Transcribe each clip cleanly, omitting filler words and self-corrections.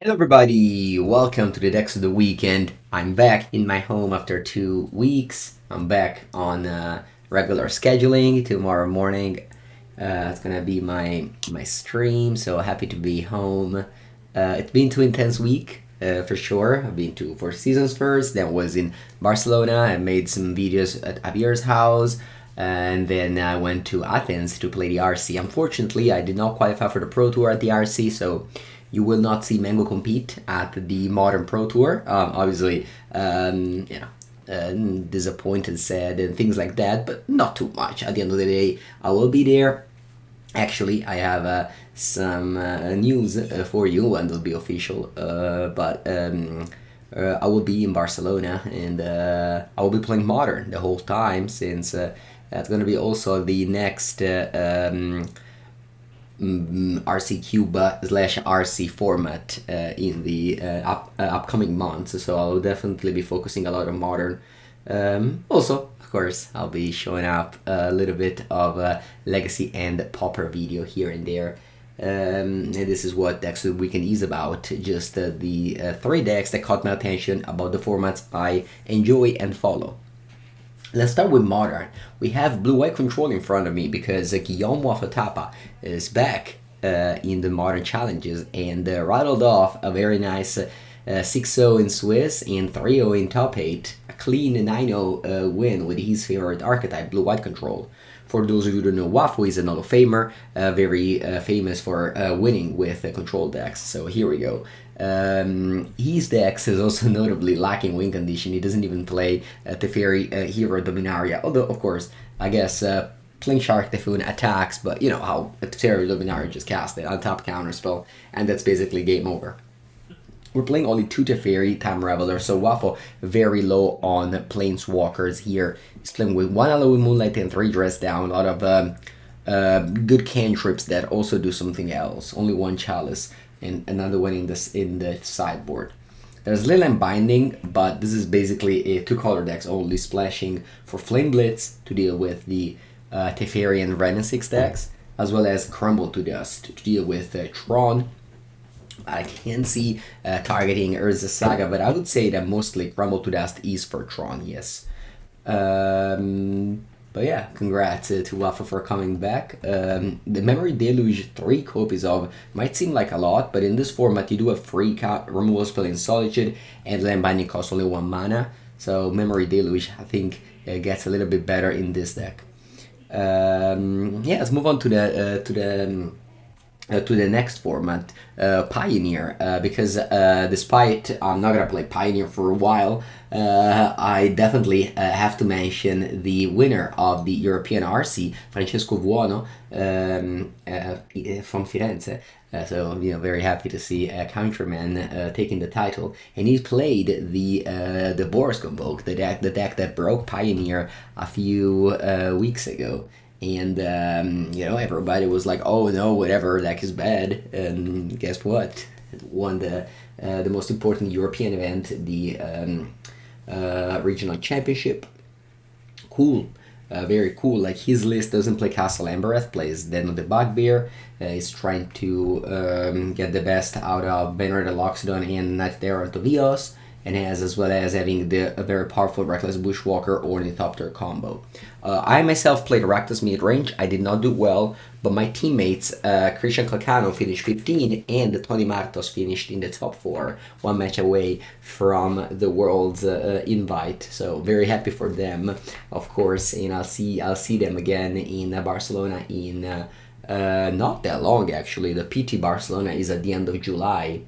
Hello everybody, welcome to the decks of the weekend. I'm back in my home after 2 weeks. I'm back on regular scheduling tomorrow morning. It's gonna be my stream, so happy to be home. It's been 2 intense week for sure. I've been to Four Seasons first, then was in Barcelona. I made some videos at Javier's house, and then I went to Athens to play the RC. Unfortunately, I did not qualify for the Pro Tour at the RC, so you will not see Mango compete at the Modern Pro Tour. Obviously, disappointed, sad, and things like that, but not too much. At the end of the day, I will be there. Actually, I have some news for you, and it'll be official. But I will be in Barcelona, and I will be playing Modern the whole time, since that's going to be also the next RC Cuba slash RC format in the upcoming months. So I'll definitely be focusing a lot on Modern. Also, of course, I'll be showing up a little bit of Legacy and Pauper video here and there. And this is what Decks of the Weekend is about. Just the three decks that caught my attention about the formats I enjoy and follow. Let's start with Modern. We have Blue-White Control in front of me because Guillaume Wafa is back in the Modern Challenges and rattled off a very nice 6-0 in Swiss and 3-0 in Top 8. A clean 9-0 win with his favorite archetype, Blue-White Control. For those of you who don't know, Wafa is an Hall of Famer, very famous for winning with control decks. So here we go. His decks is also notably lacking win condition. He doesn't even play Teferi Hero Dominaria, although of course I guess playing Shark Typhoon attacks, but you know how Teferi Dominaria just cast it on top counter spell, and that's basically game over. We're playing only 2 Teferi, Time Reveler, so Wafa very low on Planeswalkers here. He's playing with 1 Halloween Moonlight and 3 Dress Down, a lot of good cantrips that also do something else. Only 1 Chalice and another one in the sideboard. There's Leyline Binding, but this is basically a 2-color decks only, splashing for Flame Blitz to deal with the Teferi and Renaissance decks, as well as Crumble to Dust to deal with Tron. I can see targeting Urza Saga, but I would say that mostly Crumble to Dust is for Tron, yes. But yeah, congrats to Wafa for coming back. The Memory Deluge 3 copies of might seem like a lot, but in this format you do have free removal spell in Solitude, and Land Binding costs only 1 mana. So Memory Deluge, I think, gets a little bit better in this deck. Yeah, let's move on to the next format, Pioneer, because despite I'm not gonna play Pioneer for a while, I definitely have to mention the winner of the European RC, Francesco Buono, from Firenze. So very happy to see a countryman taking the title, and he played the Boros Convoke, the deck that broke Pioneer a few weeks ago. And everybody was like, "Oh no, whatever, deck is bad." And guess what? It won the most important European event, the regional championship. Cool, very cool. Like, his list doesn't play Castle Embereth, plays Den of the Bugbear. He's trying to get the best out of Benred Loxodon and Knight Terror to Vios, and as well as having a very powerful Reckless Bushwalker Ornithopter combo. I myself played Rakdos mid-range. I did not do well, but my teammates, Christian Calcano finished 15, and Tony Martos finished in the top 4, 1 match away from the world's invite. So very happy for them, of course, and I'll see them again in Barcelona in not that long, actually. The PT Barcelona is at the end of July.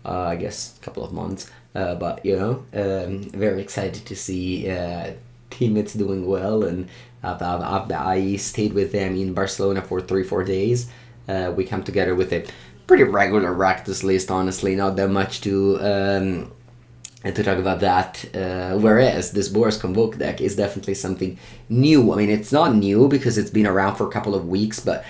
I guess a couple of months. But very excited to see teammates doing well, and I stayed with them in Barcelona for 3-4 days. We come together with a pretty regular Rakdos list, honestly, not that much to talk about that. Whereas this Boros Convoke deck is definitely something new. I mean, it's not new because it's been around for a couple of weeks, but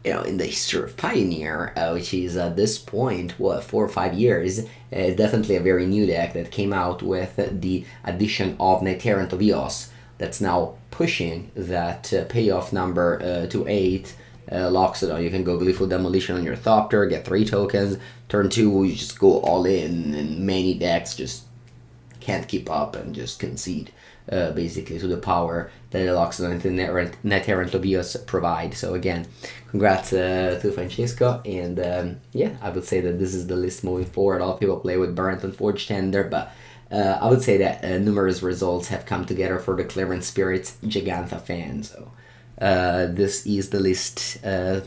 in the history of Pioneer, which is at this point, 4 or 5 years, definitely a very new deck that came out with the addition of Knight Terror of Eos, that's now pushing that payoff number to 8 Loxodon, you can go Gleeful Demolition on your Thopter, get 3 tokens. Turn 2, you just go all in, and many decks just can't keep up and just concede, basically, to the power that the Loxodon and Net Errant Lobios provide. So again, congrats to Francesco, and yeah, I would say that this is the list moving forward. A lot of people play with Burnt and Forge Tender, but I would say that numerous results have come together for the Clearance Spirits Gigantha fan. So this is the list, the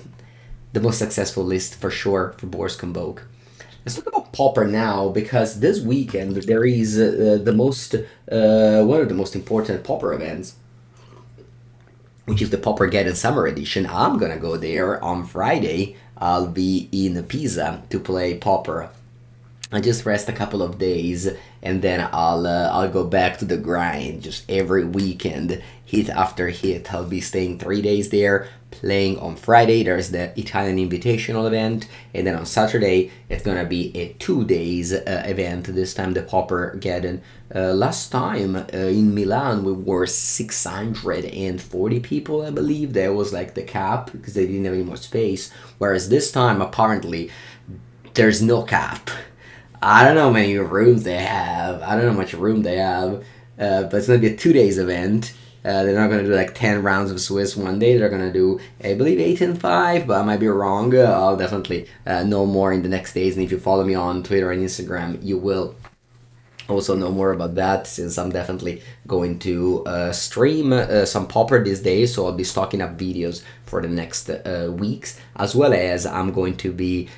most successful list for sure for Boars Convoke. Let's talk about Pauper now, because this weekend there is the most one of the most important Pauper events, which is the Paupergeddon Summer Edition. I'm gonna go there on Friday. I'll be in Pisa to play Pauper. I just rest a couple of days, and then I'll go back to the grind just every weekend, hit after hit. I'll be staying 3 days there, playing on Friday. There's the Italian Invitational event, and then on Saturday it's gonna be a 2 days event. This time the Paupergeddon. Last time in Milan we were 640 people, I believe. That was like the cap because they didn't have any more space. Whereas this time apparently there's no cap. I don't know how many rooms they have. I don't know how much room they have. But it's going to be a 2 days event. They're not going to do like 10 rounds of Swiss one day. They're going to do, I believe, 8 and 5, but I might be wrong. I'll definitely know more in the next days. And if you follow me on Twitter and Instagram, you will also know more about that, since I'm definitely going to stream some Pauper these days. So I'll be stocking up videos for the next weeks, as well as I'm going to be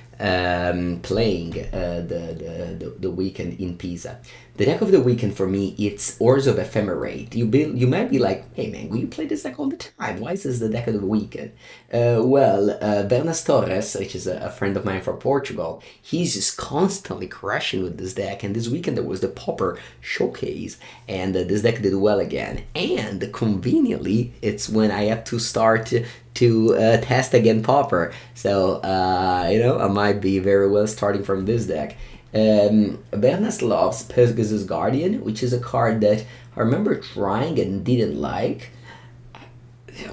playing the weekend in Pisa. The deck of the weekend for me, it's Ores of Ephemerate. You might be like, hey man, will you play this deck all the time? Why is this the deck of the weekend? Bernas Torres, which is a friend of mine from Portugal, he's just constantly crashing with this deck, and this weekend there was the Pauper Showcase, and this deck did well again. And conveniently, it's when I have to start to test again Pauper. So, I might be very well starting from this deck. Bernas loves Pegasus Guardian, which is a card that I remember trying and didn't like.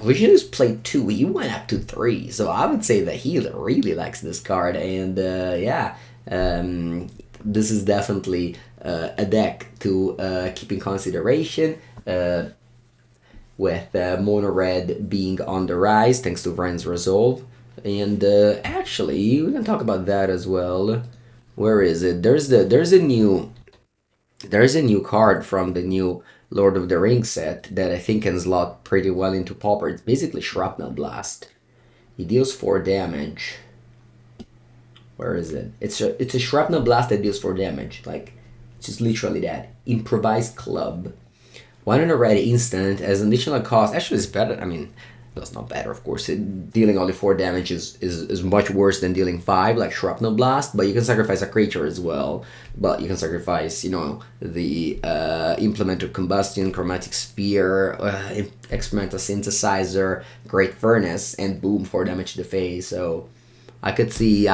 We should just play 2. He went up to 3, so I would say that he really likes this card. And this is definitely a deck to keep in consideration. With Mono Red being on the rise thanks to Vren's Resolve. And actually, we can talk about that as well. Where is it? There's a new card from the new Lord of the Rings set that I think can slot pretty well into Pauper. It's basically Shrapnel Blast. It deals 4 damage. Where is it? It's a Shrapnel Blast that deals 4 damage. Like, it's just literally that. Improvised Club. 1 in a red instant as an additional cost. Actually, it's better. I mean, that's not better, of course. Dealing only 4 damage is much worse than dealing 5, like Shrapnel Blast. But you can sacrifice a creature as well. But you can sacrifice, the Implement of Combustion, Chromatic Sphere, Experimental Synthesizer, Great Furnace, and boom, 4 damage to the face. So I could see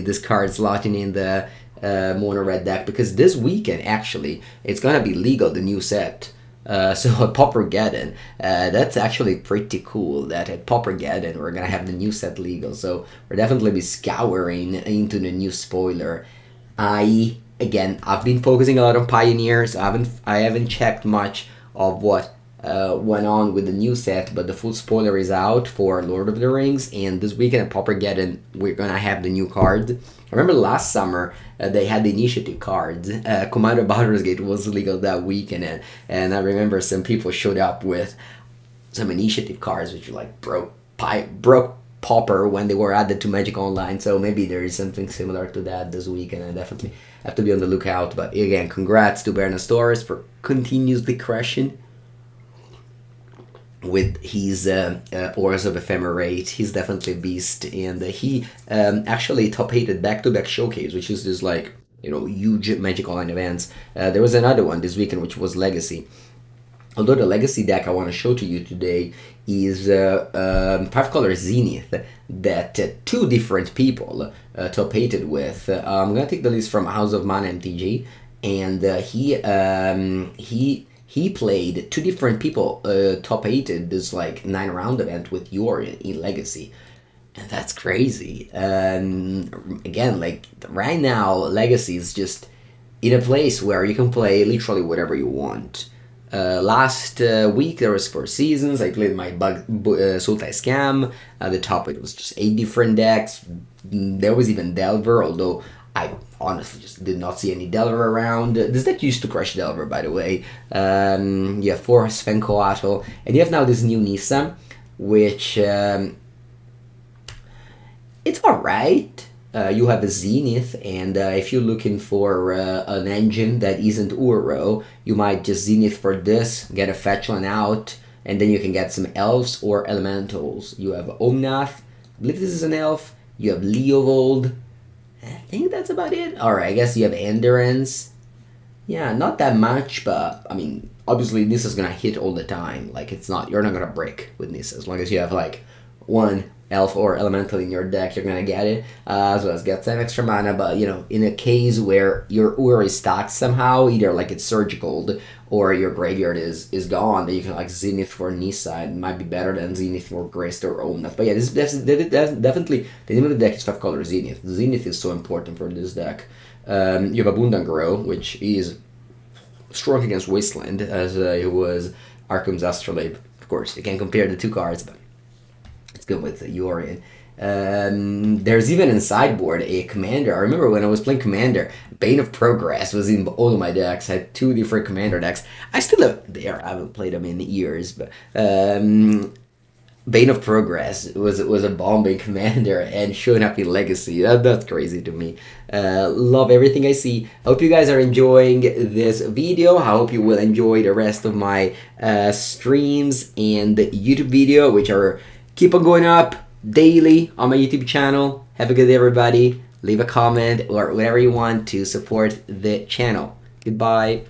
this card slotting in the mono red deck, because this weekend actually it's gonna be legal, the new set. So at Paupergeddon, that's actually pretty cool that at Paupergeddon we're gonna have the new set legal. So we're definitely be scouring into the new spoiler. I've been focusing a lot on Pioneers. I haven't checked much of what went on with the new set, but the full spoiler is out for Lord of the Rings, and this weekend at Paupergeddon we're gonna have the new card. I remember last summer they had the initiative cards. Commander Baldur's Gate was legal that weekend, and I remember some people showed up with some initiative cards which like broke Pauper when they were added to Magic Online. So maybe there is something similar to that this weekend. I definitely have to be on the lookout. But again, congrats to Bernas Torres for continuously crushing with his Auras of Ephemerate. He's definitely a beast, and he actually top-8 back-to-back Showcase, which is just like, huge Magic Online events. There was another one this weekend, which was Legacy. Although the Legacy deck I want to show to you today is 5-color Zenith that 2 different people top-8 with. I'm going to take the list from House of Mana MTG, and he played 2 different people top-8 this like 9-round event with Yorion in Legacy. And that's crazy. Again, like right now, Legacy is just in a place where you can play literally whatever you want. Last week there was 4 seasons. I played my Sultai Scam. At the top it was just 8 different decks. There was even Delver, although I honestly just did not see any Delver around. This deck used to crush Delver, by the way. You have 4 Svencoatl, and you have now this new Nissa, which it's alright. You have a Zenith, and if you're looking for an engine that isn't Uro, you might just Zenith for this, get a Fetchland out, and then you can get some elves or elementals. You have Omnath, I believe this is an elf. You have Leovold. I think that's about it. Alright, I guess you have Endurance. Yeah, not that much, but I mean, obviously this is gonna hit all the time. Like, you're not gonna break with Nissa as long as you have like one elf or elemental in your deck, you're gonna get it, as well as get some extra mana. But you know, in a case where your Ur is stacked somehow, either like it's surgical or your graveyard is gone, then you can like Zenith for Nissa. It might be better than Zenith for Grist or Omnath. But yeah, this is definitely the name of the deck is 5-color Zenith. Zenith is so important for this deck. You have Abundant Grow, which is strong against Wasteland, as it was Arkham's Astrolabe. Of course, you can't compare the 2 cards, but it's good with Yorion. There's even in sideboard a commander. I remember when I was playing Commander, Bane of Progress was in all of my decks. I had 2 different commander decks. I still have there. I haven't played them in years, but Bane of Progress was a bombing commander and showing up in Legacy. That's crazy to me. Love everything I see. I hope you guys are enjoying this video. I hope you will enjoy the rest of my streams and YouTube video, which are keep on going up daily on my YouTube channel. Have a good day, everybody. Leave a comment or whatever you want to support the channel. Goodbye.